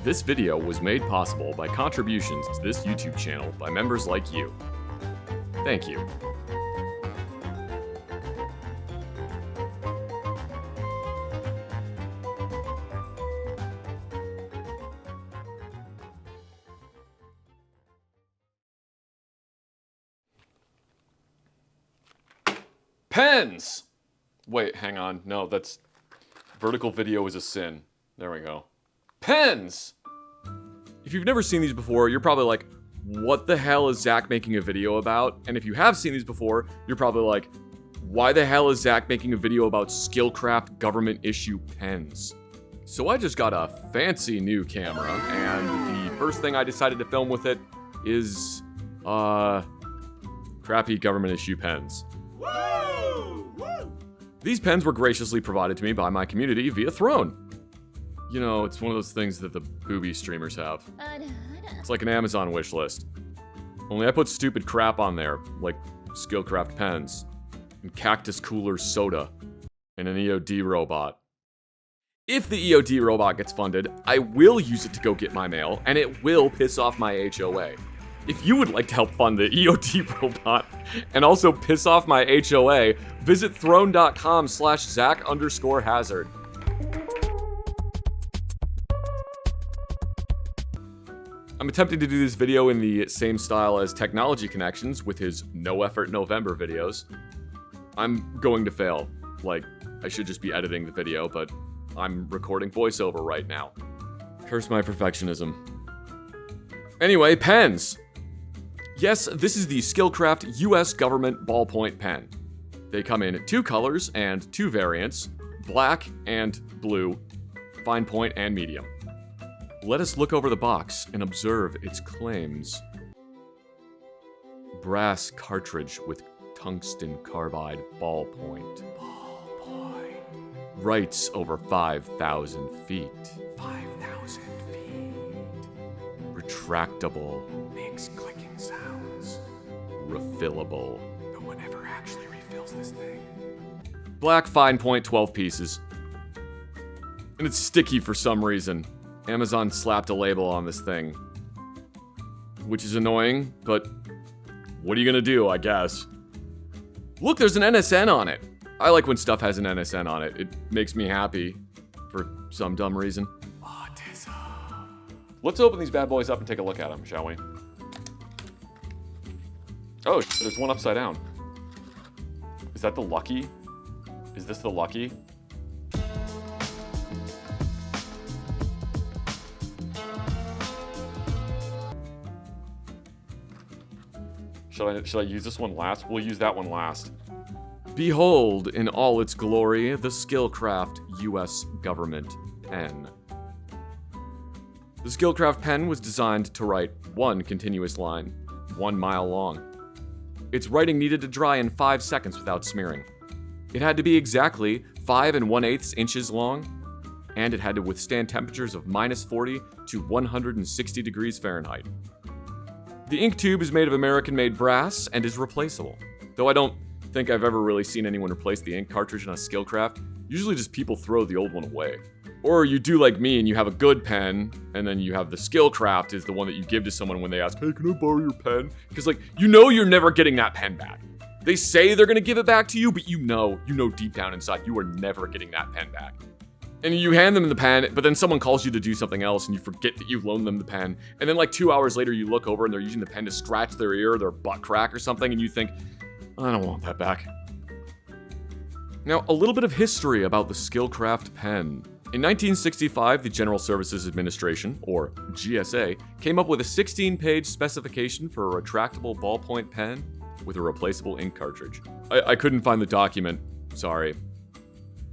This video was made possible by contributions to this YouTube channel by members like you. Thank you. Pens! Wait, hang on. No, that's... Vertical video is a sin. There we go. Pens! If you've never seen these before, you're probably like, what the hell is Zach making a video about? And if you have seen these before, you're probably like, why the hell is Zach making a video about Skillcraft government issue pens? So I just got a fancy new camera, and the first thing I decided to film with it is, crappy government issue pens. These pens were graciously provided to me by my community via Throne. You know, it's one of those things that the booby streamers have. It's like an Amazon wish list. Only I put stupid crap on there, like Skillcraft pens, and Cactus Cooler soda, and an EOD robot. If the EOD robot gets funded, I will use it to go get my mail, and it will piss off my HOA. If you would like to help fund the EOD robot and also piss off my HOA, visit throne.com/Zach_hazard. I'm attempting to do this video in the same style as Technology Connections with his No Effort November videos. I'm going to fail. Like, I should just be editing the video, but I'm recording voiceover right now. Curse my perfectionism. Anyway, pens! Yes, this is the Skillcraft US government ballpoint pen. They come in 2 colors and 2 variants, black and blue, fine point and medium. Let us look over the box and observe its claims. Brass cartridge with tungsten carbide ballpoint. Writes over 5,000 feet. 5,000 feet. Retractable. Makes clicking sounds. Refillable. No one ever actually refills this thing. Black fine point, 12 pieces. And it's sticky for some reason. Amazon slapped a label on this thing. Which is annoying, but what are you gonna do, I guess? Look, there's an NSN on it. I like when stuff has an NSN on it. It makes me happy for some dumb reason. Autism. Let's open these bad boys up and take a look at them, shall we? Oh, there's one upside down. Is that the Lucky? Is this the Lucky? Should I use this one last? We'll use that one last. Behold, in all its glory, the Skillcraft US government pen. The Skillcraft pen was designed to write 1 continuous line, 1 mile long. Its writing needed to dry in 5 seconds without smearing. It had to be exactly 5 1/8 inches long, and it had to withstand temperatures of -40 to 160 degrees Fahrenheit. The ink tube is made of American-made brass and is replaceable. Though I don't think I've ever really seen anyone replace the ink cartridge in a Skillcraft. Usually just people throw the old one away. Or you do like me and you have a good pen, and then you have the Skillcraft is the one that you give to someone when they ask, hey, can I borrow your pen? Because like, you know you're never getting that pen back. They say they're gonna give it back to you, but you know deep down inside you are never getting that pen back. And you hand them the pen, but then someone calls you to do something else and you forget that you loaned them the pen. And then like 2 hours later you look over and they're using the pen to scratch their ear or their butt crack or something and you think, I don't want that back. Now, a little bit of history about the Skillcraft pen. In 1965, the General Services Administration, or GSA, came up with a 16-page specification for a retractable ballpoint pen with a replaceable ink cartridge. I couldn't find the document, sorry.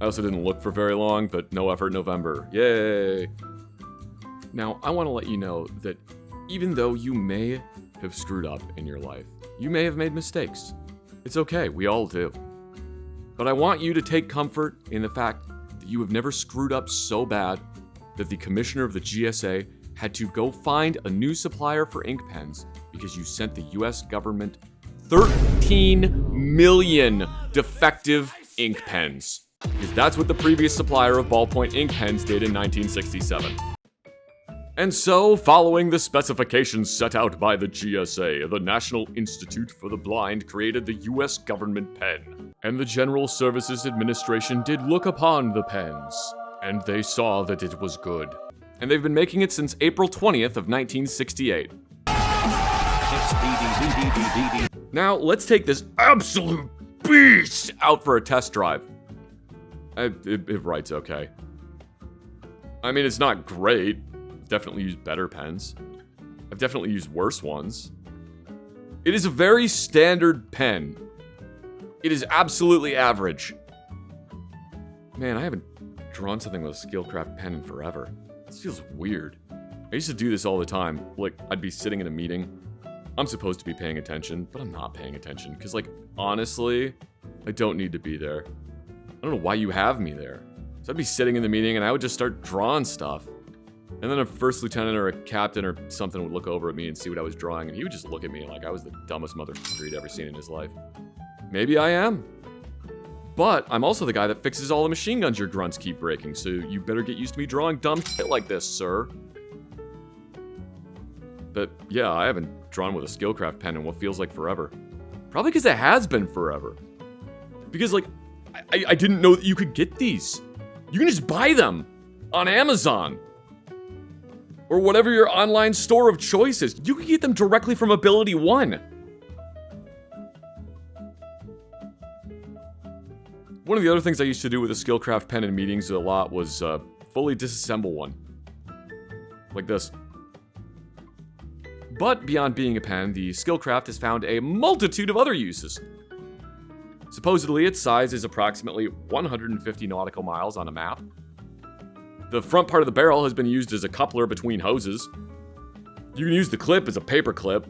I also didn't look for very long, but No Effort November. Yay! Now, I want to let you know that even though you may have screwed up in your life, you may have made mistakes. It's okay, we all do. But I want you to take comfort in the fact that you have never screwed up so bad that the commissioner of the GSA had to go find a new supplier for ink pens because you sent the US government 13 million defective ink pens. because that's what the previous supplier of ballpoint ink pens did in 1967. And so, following the specifications set out by the GSA, the National Institute for the Blind created the US government pen. And the General Services Administration did look upon the pens, and they saw that it was good. And they've been making it since April 20th of 1968. Now, let's take this absolute beast out for a test drive. It writes okay. I mean, it's not great. I've definitely used better pens. I've definitely used worse ones. It is a very standard pen. It is absolutely average. Man, I haven't drawn something with a Skillcraft pen in forever. This feels weird. I used to do this all the time. Like, I'd be sitting in a meeting. I'm supposed to be paying attention, but I'm not paying attention. Because, like, honestly, I don't need to be there. I don't know why you have me there. So I'd be sitting in the meeting and I would just start drawing stuff. And then a first lieutenant or a captain or something would look over at me and see what I was drawing, and he would just look at me like I was the dumbest motherfucker he'd ever seen in his life. Maybe I am. But I'm also the guy that fixes all the machine guns your grunts keep breaking, so you better get used to me drawing dumb shit like this, sir. But yeah, I haven't drawn with a Skillcraft pen in what feels like forever. Probably because it has been forever. Because, like, I didn't know that you could get these. You can just buy them on Amazon. Or whatever your online store of choice is. You can get them directly from Ability One. One of the other things I used to do with a Skillcraft pen in meetings a lot was fully disassemble one. Like this. But beyond being a pen, the Skillcraft has found a multitude of other uses. Supposedly, its size is approximately 150 nautical miles on a map. The front part of the barrel has been used as a coupler between hoses. You can use the clip as a paper clip.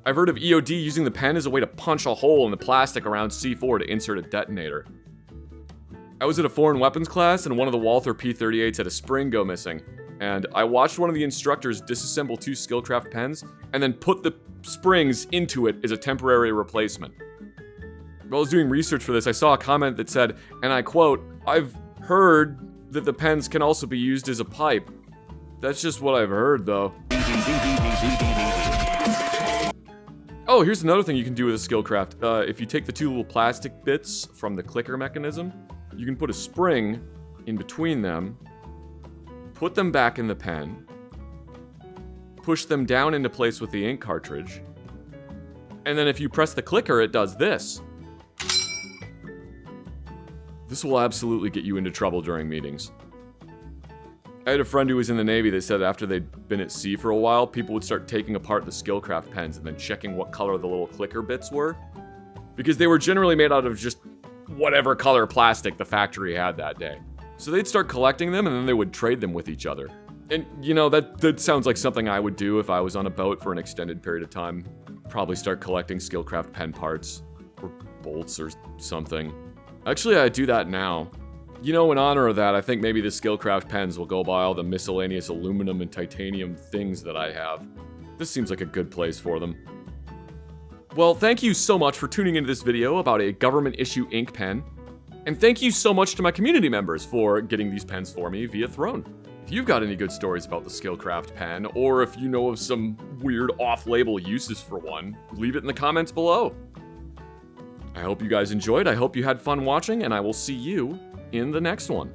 I've heard of EOD using the pen as a way to punch a hole in the plastic around C4 to insert a detonator. I was at a foreign weapons class and one of the Walther P38s had a spring go missing. And I watched one of the instructors disassemble 2 Skillcraft pens and then put the springs into it as a temporary replacement. While I was doing research for this, I saw a comment that said, and I quote, "I've heard that the pens can also be used as a pipe." That's just what I've heard, though. Oh, here's another thing you can do with a Skillcraft. If you take the 2 little plastic bits from the clicker mechanism, you can put a spring in between them, put them back in the pen, push them down into place with the ink cartridge, and then if you press the clicker, it does this. This will absolutely get you into trouble during meetings. I had a friend who was in the Navy that said after they'd been at sea for a while, people would start taking apart the Skillcraft pens and then checking what color the little clicker bits were. Because they were generally made out of just whatever color plastic the factory had that day. So they'd start collecting them and then they would trade them with each other. And, you know, that sounds like something I would do if I was on a boat for an extended period of time. Probably start collecting Skillcraft pen parts. Or bolts or something. Actually, I do that now. You know, in honor of that, I think maybe the Skillcraft pens will go by all the miscellaneous aluminum and titanium things that I have. This seems like a good place for them. Well, thank you so much for tuning into this video about a government issue ink pen. And thank you so much to my community members for getting these pens for me via Throne. If you've got any good stories about the Skillcraft pen, or if you know of some weird off-label uses for one, leave it in the comments below. I hope you guys enjoyed, I hope you had fun watching, and I will see you in the next one.